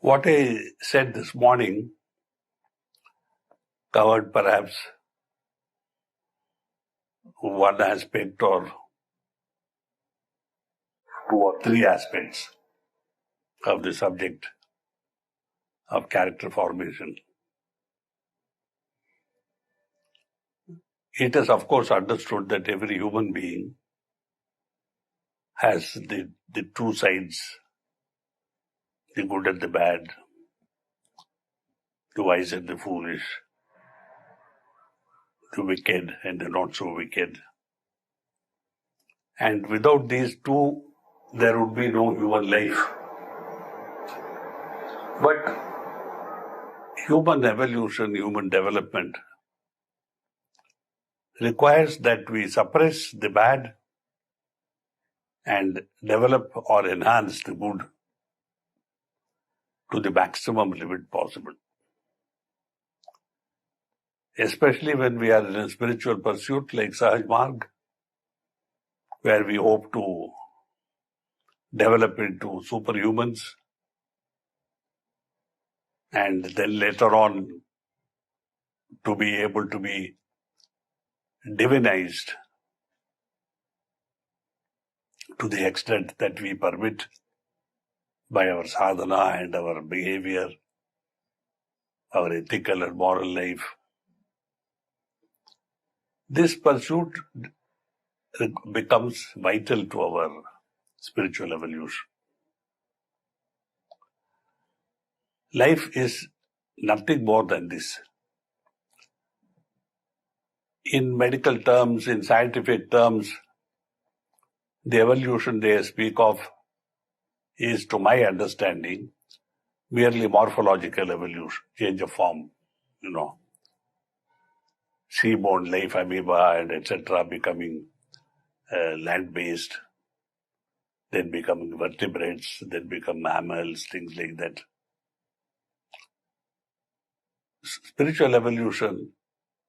What I said this morning covered perhaps one aspect or two or three aspects of the subject of character formation. It is, of course, understood that every human being has the two sides, the good and the bad, the wise and the foolish, the wicked and the not so wicked. And without these two, there would be no human life. But human evolution, human development requires that we suppress the bad and develop or enhance the good to the maximum limit possible. Especially when we are in a spiritual pursuit like Sahaj Marg, where we hope to develop into superhumans and then later on to be able to be divinized to the extent that we permit by our sadhana and our behaviour, our ethical and moral life. This pursuit becomes vital to our spiritual evolution. Life is nothing more than this. In medical terms, in scientific terms, the evolution they speak of is, to my understanding, merely morphological evolution, change of form, seaborne life, amoeba and etc. becoming land-based, then becoming vertebrates, then become mammals, things like that. Spiritual evolution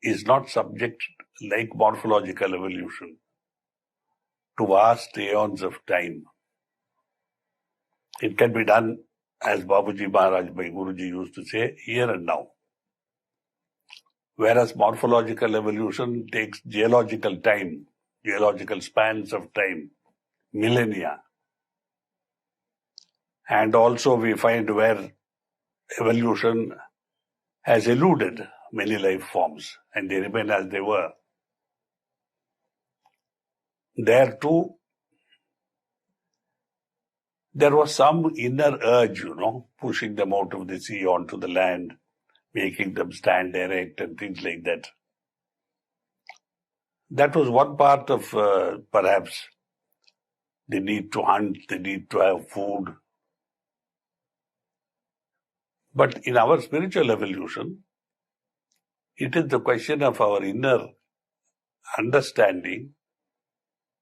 is not subject, like morphological evolution, to vast aeons of time. It can be done, as Babuji Maharaj by Guruji used to say, here and now. Whereas morphological evolution takes geological time, geological spans of time, millennia. And also we find where evolution has eluded many life forms and they remain as they were. There too, there was some inner urge, pushing them out of the sea onto the land, making them stand erect and things like that. That was one part of perhaps the need to hunt, the need to have food. But in our spiritual evolution, it is the question of our inner understanding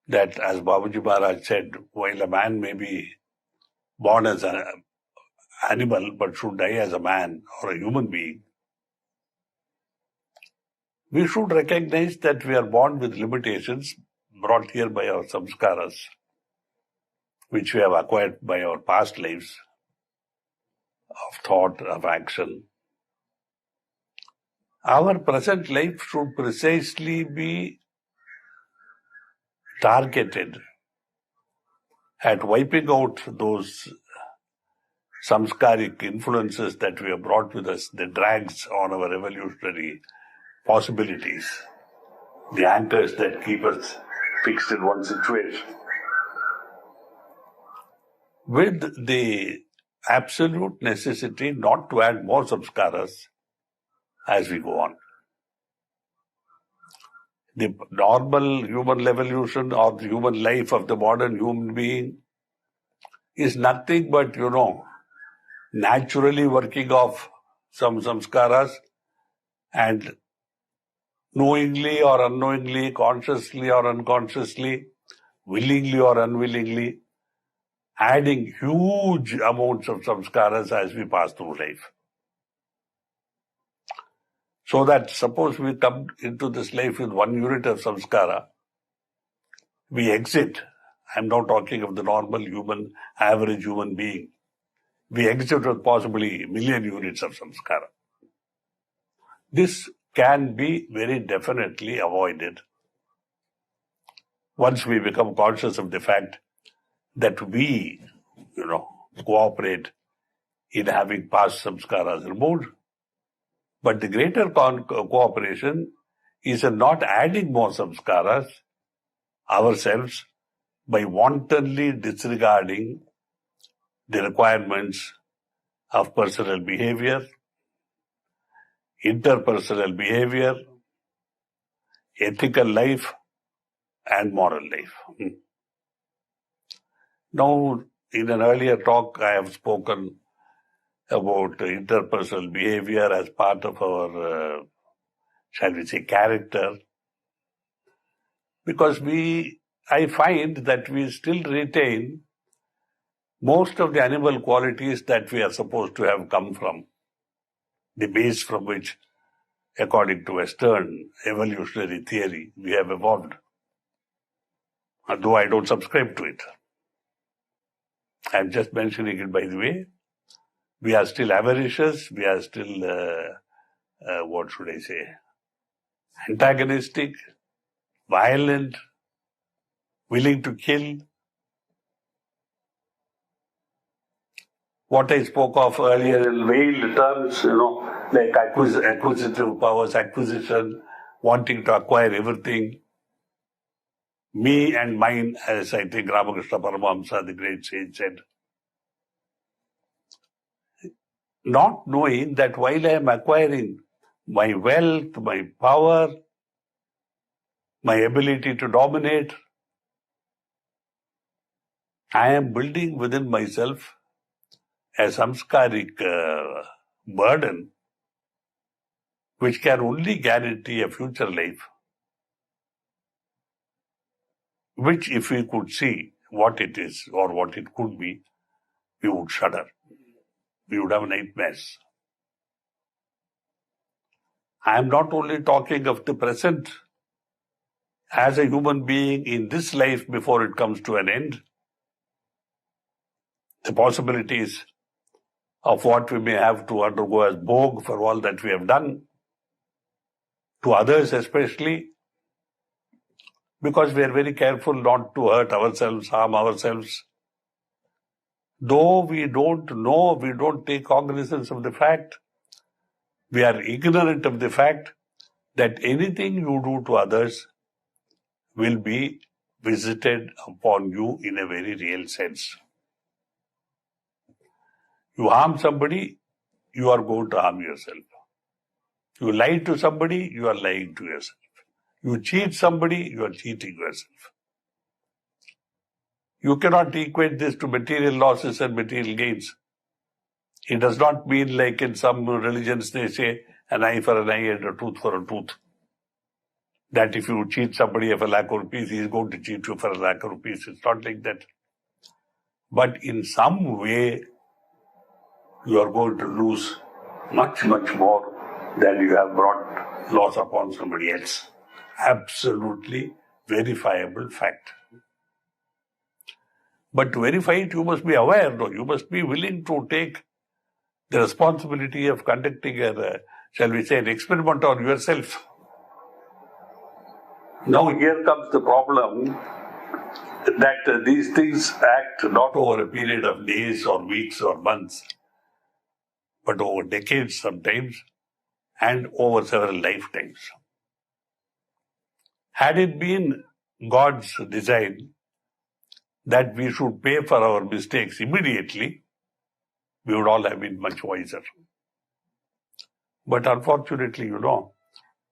that, as Babuji Maharaj said, while a man may be born as an animal but should die as a man or a human being, we should recognize that we are born with limitations brought here by our samskaras, which we have acquired by our past lives of thought, of action. Our present life should precisely be targeted at wiping out those samskaric influences that we have brought with us, the drags on our evolutionary possibilities, the anchors that keep us fixed in one situation, with the absolute necessity not to add more samskaras as we go on. The normal human evolution or the human life of the modern human being is nothing but, naturally working off some samskaras and knowingly or unknowingly, consciously or unconsciously, willingly or unwillingly, adding huge amounts of samskaras as we pass through life. So that suppose we come into this life with 1 unit of samskara, we exit. I'm not talking of the normal human, average human being. we exit with possibly 1,000,000 units of samskara. This can be very definitely avoided once we become conscious of the fact that we, cooperate in having past samskaras removed. But the greater cooperation is in not adding more samskaras ourselves by wantonly disregarding the requirements of personal behavior, interpersonal behavior, ethical life, and moral life. Now, in an earlier talk, I have spoken about interpersonal behavior as part of our, shall we say, character, because I find that we still retain most of the animal qualities that we are supposed to have come from, the base from which, according to Western evolutionary theory, we have evolved. Though I don't subscribe to it. I'm just mentioning it by the way. We are still avaricious, we are still, antagonistic, violent, willing to kill. What I spoke of earlier in veiled terms, like acquisitive powers, acquisition, wanting to acquire everything. Me and mine, as I think Ramakrishna Paramahamsa, the great sage, said. Not knowing that while I am acquiring my wealth, my power, my ability to dominate, I am building within myself a samskaric burden which can only guarantee a future life, which if we could see what it is or what it could be, we would shudder. We would have nightmares. I am not only talking of the present as a human being in this life before it comes to an end, the possibilities of what we may have to undergo as bhog for all that we have done, to others especially, because we are very careful not to hurt ourselves, harm ourselves. Though we don't know, we don't take cognizance of the fact, we are ignorant of the fact that anything you do to others will be visited upon you in a very real sense. You harm somebody, you are going to harm yourself. You lie to somebody, you are lying to yourself. You cheat somebody, you are cheating yourself. You cannot equate this to material losses and material gains. It does not mean like in some religions they say an eye for an eye and a tooth for a tooth. That if you cheat somebody of 1,00,000 rupees, he is going to cheat you for 1,00,000 rupees. It's not like that. But in some way, you are going to lose much, much more than you have brought loss upon somebody else. Absolutely verifiable fact. But to verify it, you must be aware, though. You must be willing to take the responsibility of conducting shall we say, an experiment on yourself. Now here comes the problem that these things act not over a period of days or weeks or months, but over decades sometimes and over several lifetimes. Had it been God's design that we should pay for our mistakes immediately, we would all have been much wiser. But unfortunately,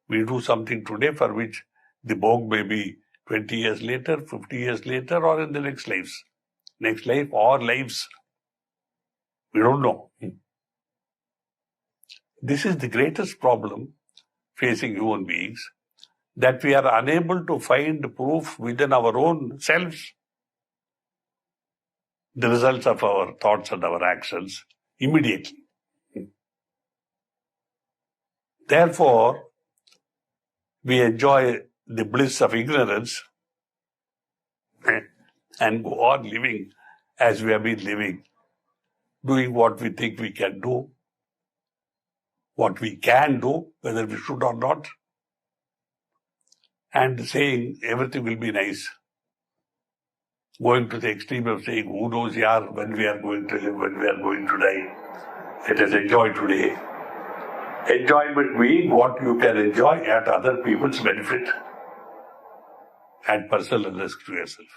we do something today for which the bhog may be 20 years later, 50 years later, or in the next lives. Next life or lives. We don't know. This is the greatest problem facing human beings, that we are unable to find proof within our own selves, the results of our thoughts and our actions immediately. Therefore, we enjoy the bliss of ignorance and go on living as we have been living doing what we think we can do, what we can do, whether we should or not, and saying everything will be nice. Going to the extreme of saying, who knows, yaar, when we are going to live, when we are going to die. Let us enjoy today. Enjoyment being what you can enjoy at other people's benefit and personal risk to yourself.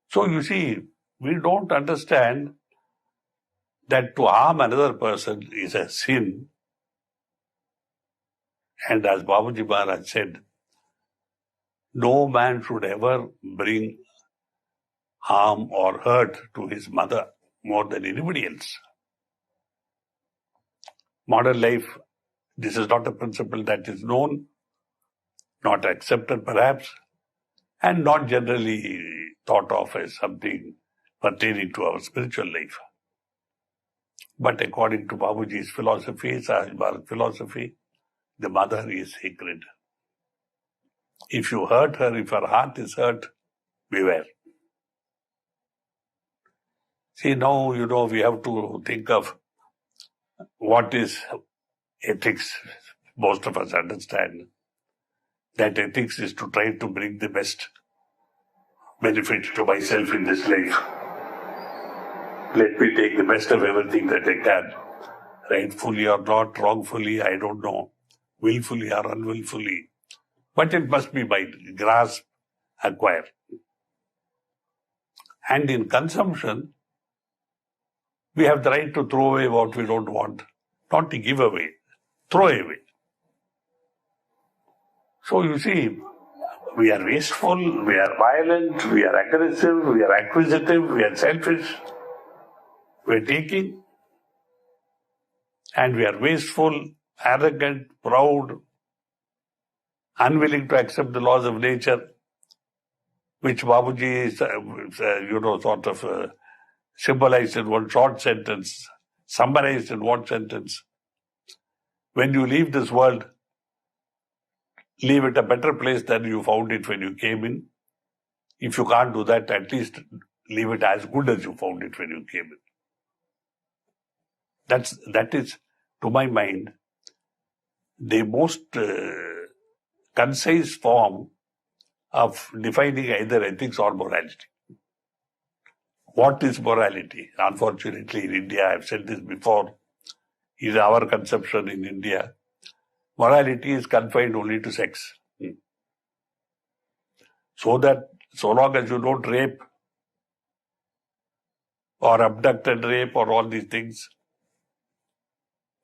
So you see, we don't understand that to harm another person is a sin. And as Babaji Maharaj said, no man should ever bring harm or hurt to his mother more than anybody else. Modern life, this is not a principle that is known, not accepted perhaps, and not generally thought of as something pertaining to our spiritual life. But according to Babaji's philosophy, Sahaj Marg philosophy, the mother is sacred. If you hurt her, if her heart is hurt, beware. See, now, we have to think of what is ethics. Most of us understand that ethics is to try to bring the best benefit to myself in this life. Let me take the best of everything that I can. Rightfully or not, wrongfully, I don't know. Willfully or unwillfully. But it must be by grasp, acquire. And in consumption, we have the right to throw away what we don't want. Not to give away, throw away. So you see, we are wasteful, we are violent, we are aggressive, we are acquisitive, we are selfish. We are taking, and we are wasteful, arrogant, proud, unwilling to accept the laws of nature, which Babaji is, symbolized in one short sentence, summarized in one sentence. When you leave this world, leave it a better place than you found it when you came in. If you can't do that, at least leave it as good as you found it when you came in. That is, to my mind, the most concise form of defining either ethics or morality. What is morality? Unfortunately, in India, I've said this before, is our conception in India, morality is confined only to sex. So that so long as you don't rape or abduct and rape or all these things,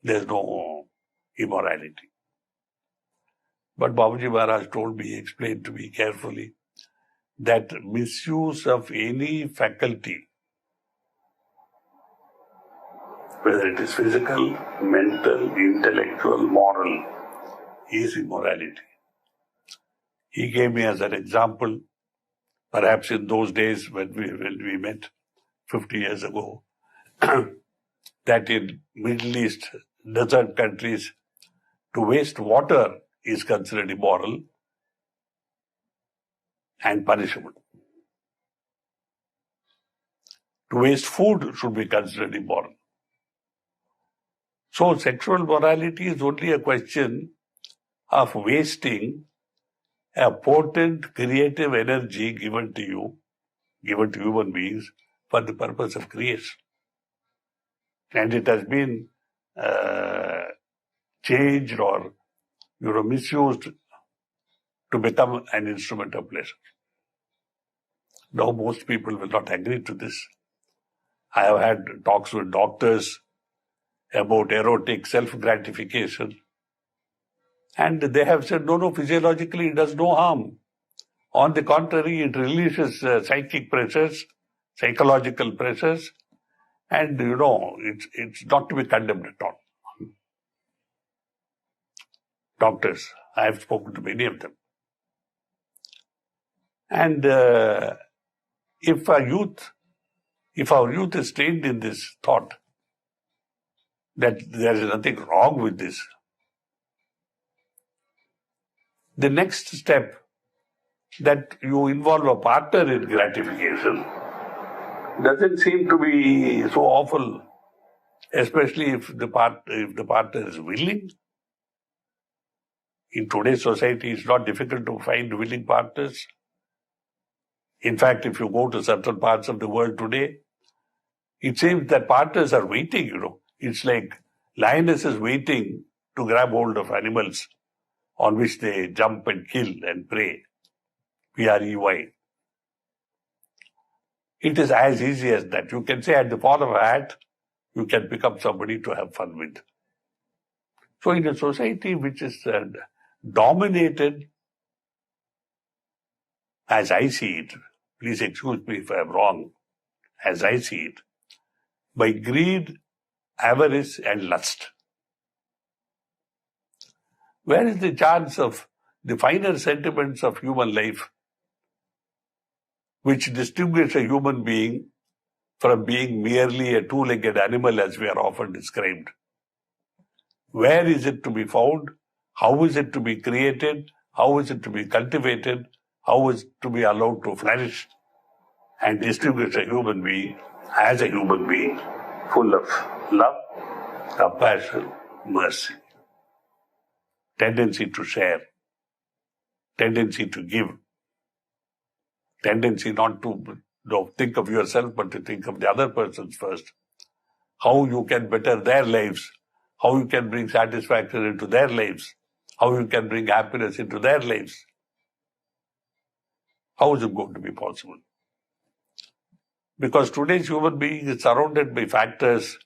there's no immorality. But Babaji Maharaj told me, explained to me carefully, that misuse of any faculty, whether it is physical, mental, intellectual, moral, is immorality. He gave me as an example, perhaps in those days when we met 50 years ago, that in Middle East, desert countries, to waste water is considered immoral and punishable. To waste food should be considered immoral. So sexual morality is only a question of wasting a potent creative energy given to human beings for the purpose of creation. And it has been changed or misused to become an instrument of pleasure. Now most people will not agree to this. I have had talks with doctors about erotic self-gratification, and they have said, no, physiologically it does no harm. On the contrary, it releases psychic pressures, psychological pressures, and it's not to be condemned at all. Doctors, I have spoken to many of them. And if our youth is trained in this thought that there is nothing wrong with this, the next step that you involve a partner in gratification doesn't seem to be so awful, especially if the partner is willing. In today's society, it's not difficult to find willing partners. In fact, if you go to certain parts of the world today, it seems that partners are waiting, It's like lionesses waiting to grab hold of animals on which they jump and kill and prey. Prey. It is as easy as that. You can say at the fall of a hat, you can pick up somebody to have fun with. So in a society which is dominated, as I see it, please excuse me if I am wrong, as I see it, by greed, avarice and lust. Where is the chance of the finer sentiments of human life, which distinguish a human being from being merely a two-legged animal as we are often described? Where is it to be found? How is it to be created? How is it to be cultivated? How is it to be allowed to flourish and distinguish a human being as a human being full of love, compassion, mercy, tendency to share, tendency to give, tendency not to think of yourself but to think of the other persons first. How you can better their lives, how you can bring satisfaction into their lives, how you can bring happiness into their lives. How is it going to be possible? Because today's human being is surrounded by factors,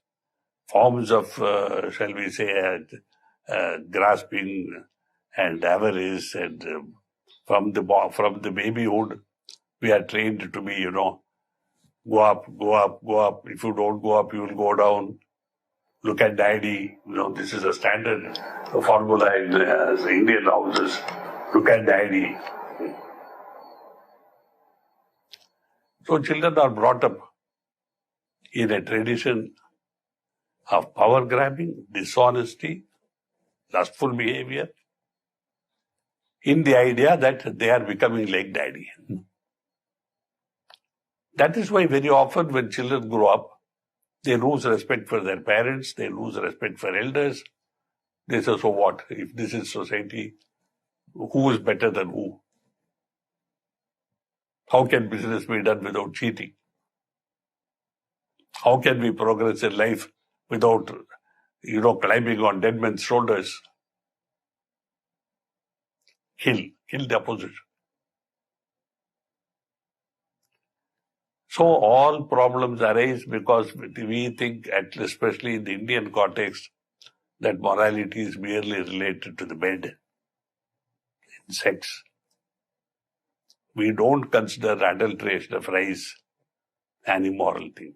forms of, shall we say, grasping and avarice, and from the babyhood, we are trained to be, go up, go up, go up. If you don't go up, you will go down. Look at daddy. This is a standard formula in Indian houses. Look at daddy. So children are brought up in a tradition of power grabbing, dishonesty, lustful behavior, in the idea that they are becoming like daddy. That is why very often when children grow up, they lose respect for their parents, they lose respect for elders. They say, so what? If this is society, who is better than who? How can business be done without cheating? How can we progress in life without, climbing on dead men's shoulders? Kill the opposition. So all problems arise because we think, especially in the Indian context, that morality is merely related to the bed, in sex. We don't consider adulteration of rice an immoral thing.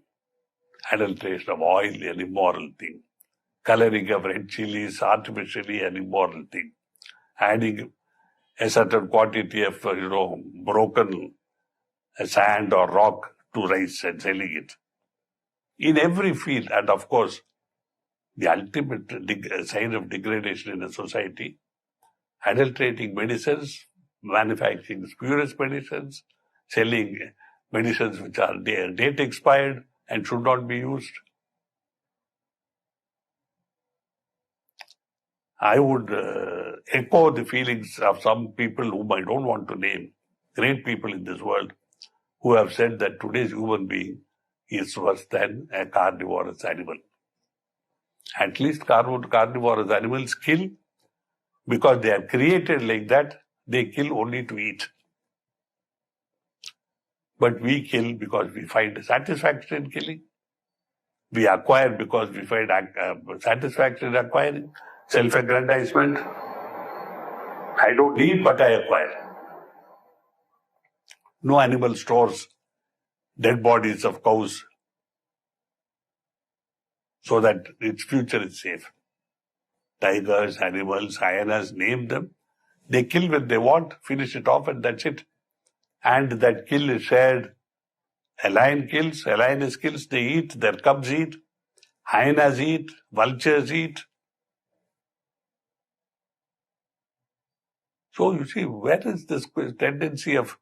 Adulteration of oil an immoral thing. Coloring of red chilies artificially an immoral thing. Adding a certain quantity of, broken sand or rock to rice and selling it. In every field, and of course, the ultimate sign of degradation in a society, adulterating medicines, manufacturing spurious medicines, selling medicines which are date expired and should not be used. I would echo the feelings of some people whom I don't want to name, great people in this world, who have said that today's human being is worse than a carnivorous animal. At least carnivorous animals kill because they are created like that. They kill only to eat. But we kill because we find satisfaction in killing. We acquire because we find satisfaction in acquiring. Self-aggrandizement. I don't need, but I acquire. No animal stores dead bodies of cows so that its future is safe. Tigers, animals, hyenas, name them. They kill when they want, finish it off, and that's it. And that kill is shared. A lion kills, a lioness kills, they eat, their cubs eat, hyenas eat, vultures eat. So you see, where is this tendency of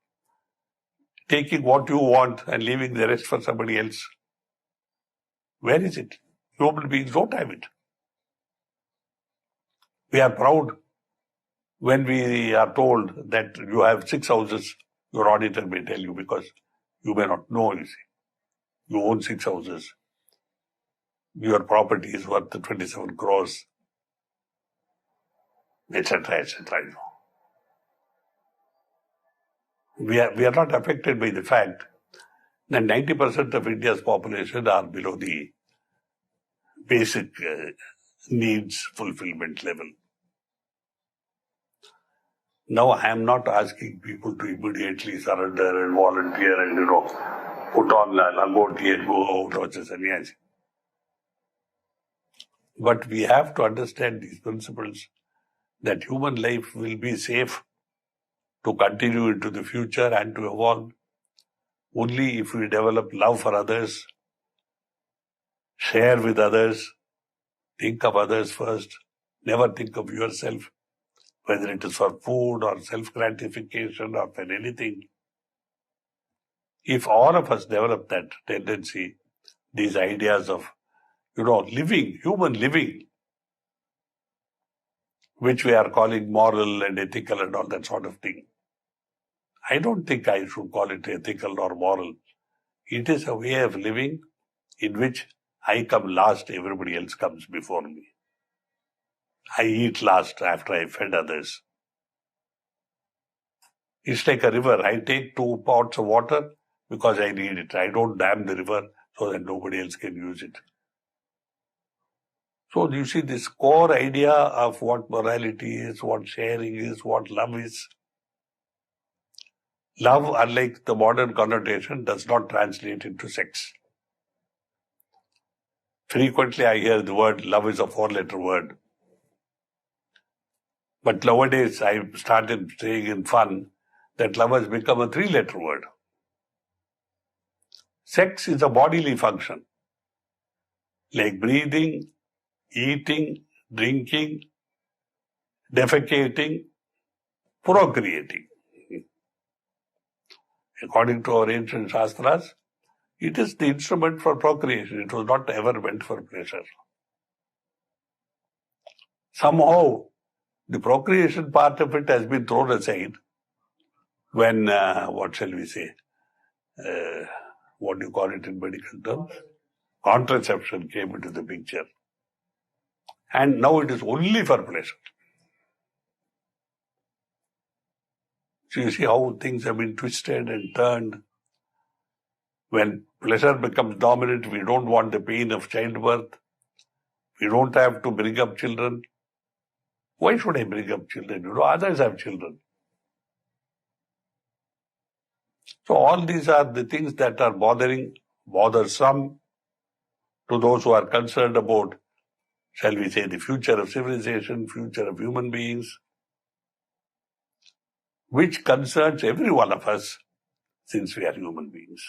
taking what you want and leaving the rest for somebody else. Where is it? Human beings don't have it. We are proud when we are told that you have 6 houses. Your auditor may tell you because you may not know, you see. You own 6 houses. Your property is worth 27 crores, etc., etc. We are not affected by the fact that 90% of India's population are below the basic needs fulfillment level. Now, I am not asking people to immediately surrender and volunteer and, put on langoti and go out as a sannyasi. But we have to understand these principles that human life will be safe to continue into the future and to evolve only if we develop love for others, share with others, think of others first, never think of yourself, whether it is for food or self-gratification or for anything. If all of us develop that tendency, these ideas of, living, human living, which we are calling moral and ethical and all that sort of thing. I don't think I should call it ethical or moral. It is a way of living in which I come last, everybody else comes before me. I eat last after I fed others. It's like a river. I take 2 pots of water because I need it. I don't dam the river so that nobody else can use it. So you see this core idea of what morality is, what sharing is, what love is. Love, unlike the modern connotation, does not translate into sex. Frequently I hear the word love is a 4-letter word. But nowadays I started saying in fun that love has become a 3-letter word. Sex is a bodily function, like breathing, eating, drinking, defecating, procreating. According to our ancient Shastras, it is the instrument for procreation. It was not ever meant for pleasure. Somehow, the procreation part of it has been thrown aside when, what do you call it in medical terms? Contraception came into the picture. And now it is only for pleasure. So you see how things have been twisted and turned. When pleasure becomes dominant, we don't want the pain of childbirth. We don't have to bring up children. Why should I bring up children? Others have children. So all these are the things that are bothersome to those who are concerned about, shall we say, the future of civilization, future of human beings, which concerns every one of us since we are human beings.